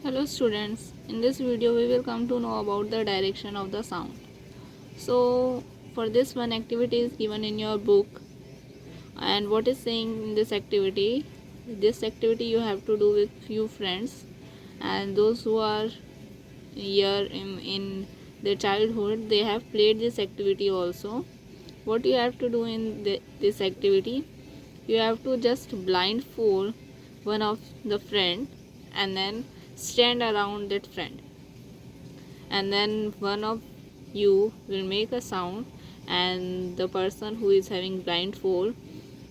Hello students, in this video we will come to know about the direction of the sound. So for this one activity is given in your book, and what is saying in this activity you have to do with few friends, and those who are here in their childhood they have played this activity also. What you have to do in this activity, you have to just blindfold one of the friend and then stand around that friend, and then one of you will make a sound, and the person who is having blindfold,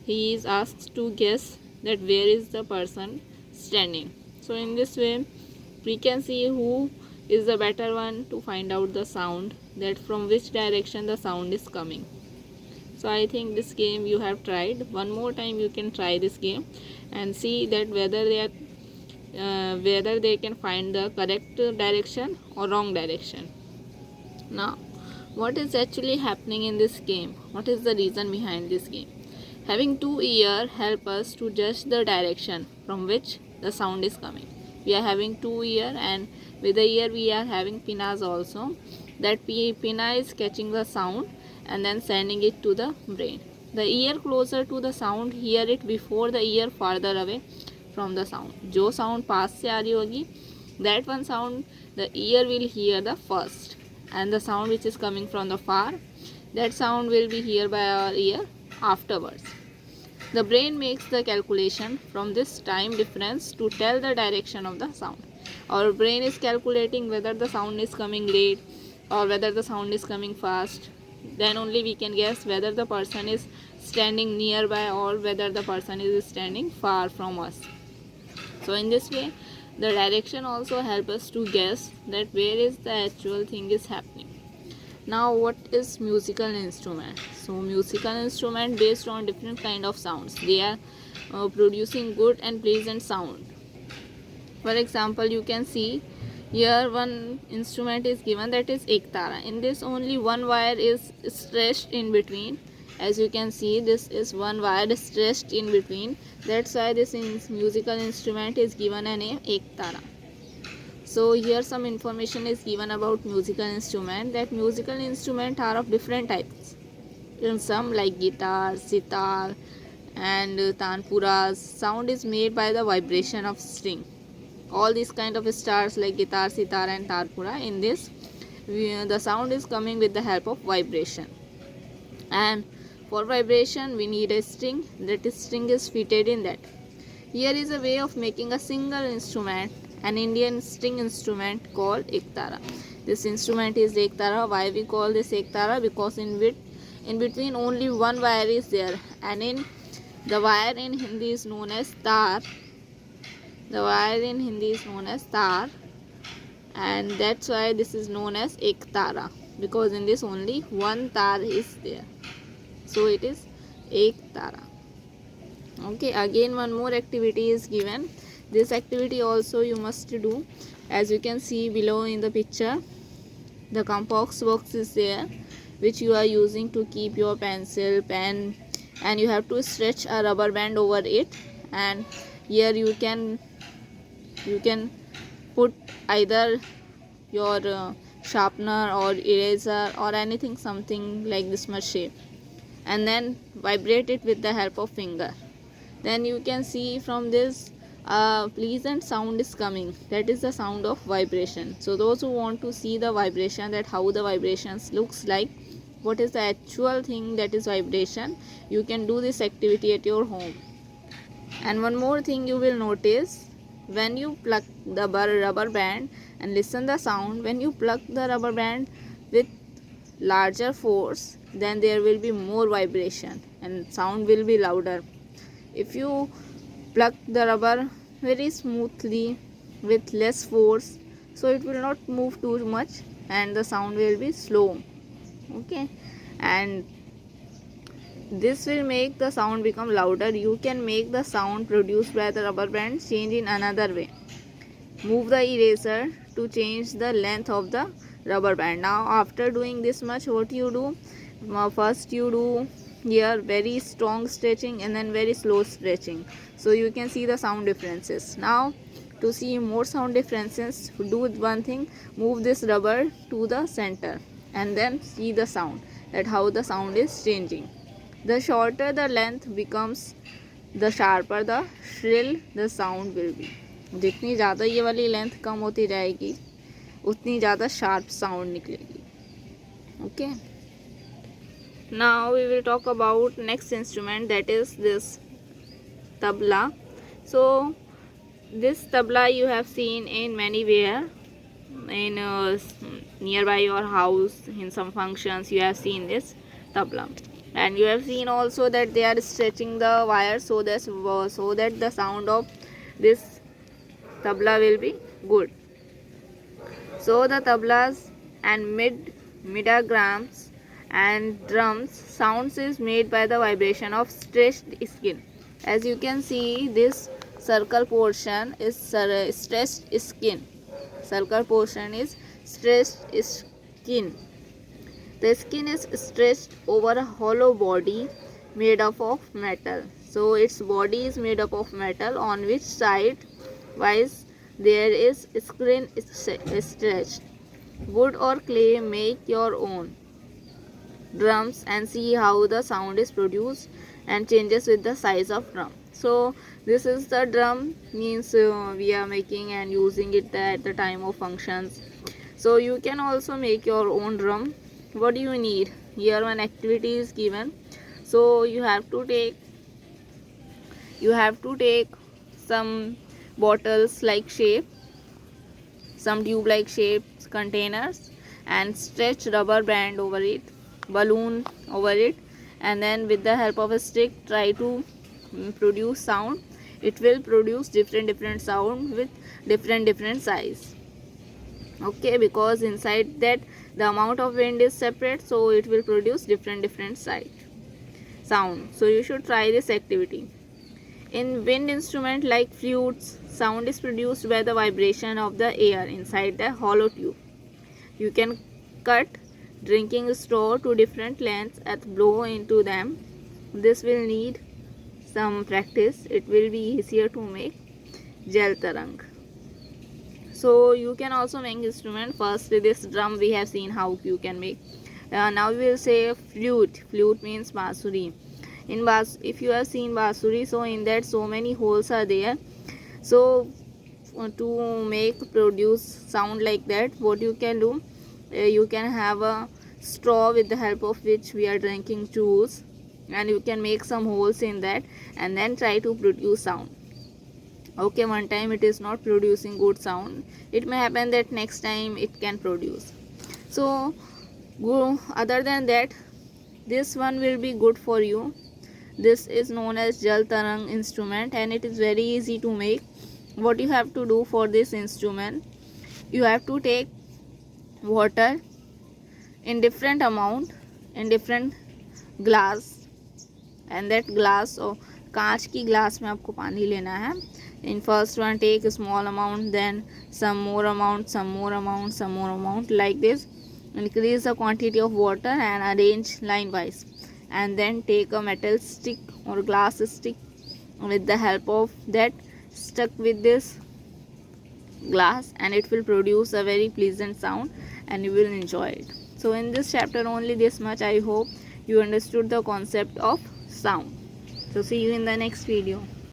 he is asked to guess that where is the person standing. So in this way we can see who is the better one to find out the sound, that from which direction the sound is coming. So I think this game you have tried. One more time you can try this game and see that whether they can find the correct direction or wrong direction. Now, what is actually happening in this game? What is the reason behind this game? Having two ears help us to judge the direction from which the sound is coming. We are having two ears, and with the ear we are having pinas also. That pina is catching the sound and then sending it to the brain. The ear closer to the sound hear it before the ear farther away from the sound. जो sound पास से आ रही होगी, that one sound the ear will hear the first, and the sound which is coming from the far, that sound will be heard by our ear afterwards. The brain makes the calculation from this time difference to tell the direction of the sound. Our brain is calculating whether the sound is coming late or whether the sound is coming fast. Then only we can guess whether the person is standing nearby or whether the person is standing far from us. So in this way the direction also help us to guess that where is the actual thing is happening. Now what is musical instrument? So musical instrument based on different kind of sounds. They are producing good and pleasant sound. For example, you can see here one instrument is given, that is ektara. In this only one wire is stretched in between. As you can see, this is one wire stretched in between. That's why this musical instrument is given a name ektara. So here some information is given about musical instrument, that musical instrument are of different types. In some like guitar, sitar and tanpuras, sound is made by the vibration of string. All these kind of stars like guitar, sitar and tanpura, in this the sound is coming with the help of vibration. And for vibration we need a string, that string is fitted in that. Here is a way of making a single instrument, an Indian string instrument called ektara. This instrument is ektara. Why we call this ektara? Because in between only one wire is there, and in the wire in Hindi is known as tar. The wire in Hindi is known as tar, and that's why this is known as ektara, because in this only one tar is there. So it is ektara. Okay, again one more activity is given. This activity also you must do. As you can see below in the picture, the compass box is there, which you are using to keep your pencil, pen, and you have to stretch a rubber band over it, and here you can put either your sharpener or eraser or anything, something like this much shape, and then vibrate it with the help of finger. Then you can see from this pleasant sound is coming, that is the sound of vibration. So those who want to see the vibration, that how the vibrations looks like, what is the actual thing that is vibration, you can do this activity at your home. And one more thing you will notice, when you pluck the rubber band and listen the sound, when you pluck the rubber band with larger force, then there will be more vibration and sound will be louder. If you pluck the rubber very smoothly with less force, so it will not move too much and the sound will be slow. Okay, and this will make the sound become louder. You can make the sound produced by the rubber band change in another way. Move the eraser to change the length of the rubber band. Now after doing this much, what you do, first you do here very strong stretching and then very slow stretching, so you can see the sound differences. Now To see more sound differences, do one thing, move this rubber to the center and then see the sound, that how the sound is changing. The shorter the length becomes, the sharper the shrill the sound will be. जितनी ज़्यादा ये वाली length कम होती जाएगी उतनी ज़्यादा sharp sound निकलेगी. Okay. Now we will talk about next instrument, that is this tabla. So this tabla you have seen in many where, in nearby your house, in some functions you have seen this tabla, and you have seen also that they are stretching the wire so that the sound of this tabla will be good. So the tablas and midagrams and drums sounds is made by the vibration of stretched skin. As you can see, this circle portion is stretched skin. Circle portion is stretched skin. The skin is stretched over a hollow body made up of metal. So its body is made up of metal on which side wise there is skin stretched. Wood or clay, make your own drums and see how the sound is produced and changes with the size of drum. So this is the drum, means we are making and using it at the time of functions. So you can also make your own drum. What do you need? Here one activity is given. So you have to take some bottles like shape, some tube like shaped containers, and stretch rubber band over it, balloon over it, and then with the help of a stick try to produce sound. It will produce different sound with different size. Okay, because inside that the amount of wind is separate, so it will produce different size sound. So you should try this activity. In wind instrument like flutes, sound is produced by the vibration of the air inside the hollow tube. You can cut drinking straw to different lengths and blow into them. This will need some practice. It will be easier to make Joltarong. So you can also make instrument. First this drum we have seen how you can make. Now we will say flute. Flute means bansuri. If you have seen bansuri, so in that so many holes are there. So to produce sound like that, what you can do, you can have a straw with the help of which we are drinking juice, and you can make some holes in that and then try to produce sound. Okay, one time it is not producing good sound, it may happen that next time it can produce. So other than that, this one will be good for you. This is known as Joltarong instrument and it is very easy to make. What you have to do for this instrument, you have to take water in different amount in different glass, and that glass or कांच की glass में आपको पानी लेना है. In first one take a small amount, then some more amount, some more amount, some more amount, like this. Increase the quantity of water and arrange line wise, and then take a metal stick or glass stick. With the help of that, stuck with this glass, and it will produce a very pleasant sound and you will enjoy it. So in this chapter only this much. I hope you understood the concept of sound. So see you in the next video.